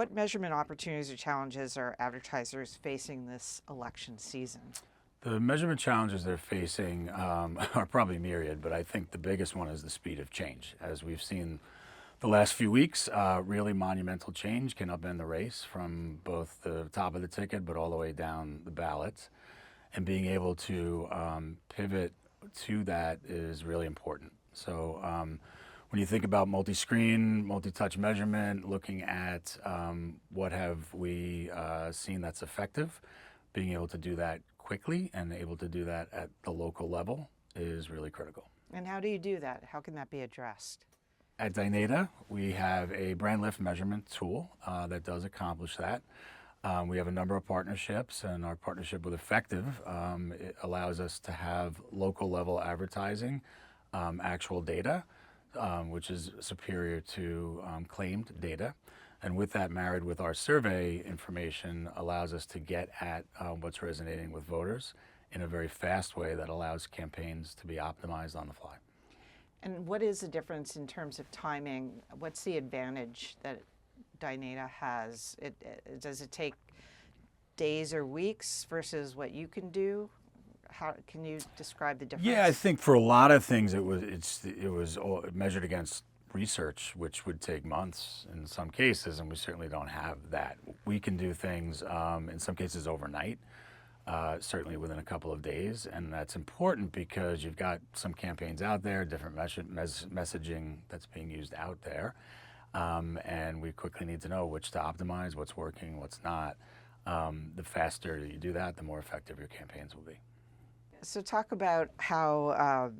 what measurement opportunities or challenges are advertisers facing this election season? The measurement challenges they're facing are probably myriad, but I think the biggest one is the speed of change. As we've seen the last few weeks, really monumental change can upend the race from both the top of the ticket, but all the way down the ballots. And being able to pivot to that is really important. So when you think about multi-screen, multi-touch measurement, looking at what have we seen that's effective, being able to do that quickly and able to do that at the local level is really critical. And how do you do that? How can that be addressed? At Dynata, we have a brand lift measurement tool that does accomplish that. We have a number of partnerships, and our partnership with Effective it allows us to have local level advertising, actual data, which is superior to claimed data. And with that, married with our survey information, allows us to get at what's resonating with voters in a very fast way that allows campaigns to be optimized on the fly. And what is the difference in terms of timing? What's the advantage that Dynata has? Does it take days or weeks versus what you can do? How can you describe the difference? Yeah, I think for a lot of things it was all measured against research, which would take months in some cases, and we certainly don't have that. We can do things in some cases overnight, certainly within a couple of days, and that's important because you've got some campaigns out there, different messaging that's being used out there, and we quickly need to know which to optimize, what's working, what's not. The faster you do that, the more effective your campaigns will be. So talk about how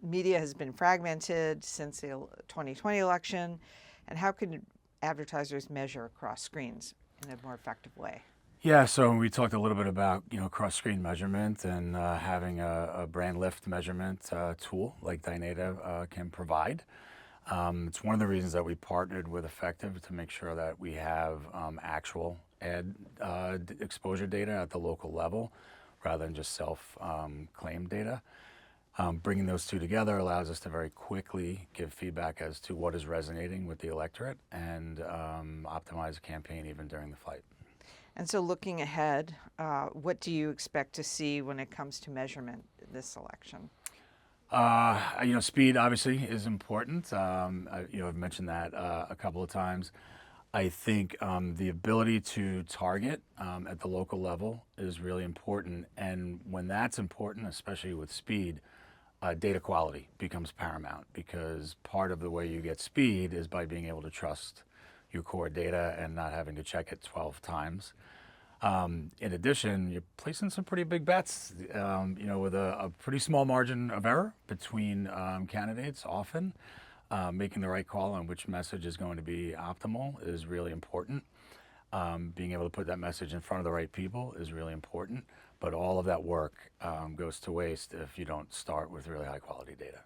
media has been fragmented since the 2020 election, and how can advertisers measure across screens in a more effective way? Yeah, so we talked a little bit about cross-screen measurement and having a brand lift measurement tool like Dynata can provide. It's one of the reasons that we partnered with Effective to make sure that we have actual ad exposure data at the local level rather than just self-claimed data. Bringing those two together allows us to very quickly give feedback as to what is resonating with the electorate and optimize a campaign even during the fight. And so looking ahead, what do you expect to see when it comes to measurement this election? Speed obviously is important. I've mentioned that a couple of times. I think the ability to target at the local level is really important. And when that's important, especially with speed, data quality becomes paramount, because part of the way you get speed is by being able to trust your core data and not having to check it 12 times. In addition, you're placing some pretty big bets, with a pretty small margin of error between candidates often. Making the right call on which message is going to be optimal is really important. Being able to put that message in front of the right people is really important. But all of that work goes to waste if you don't start with really high quality data.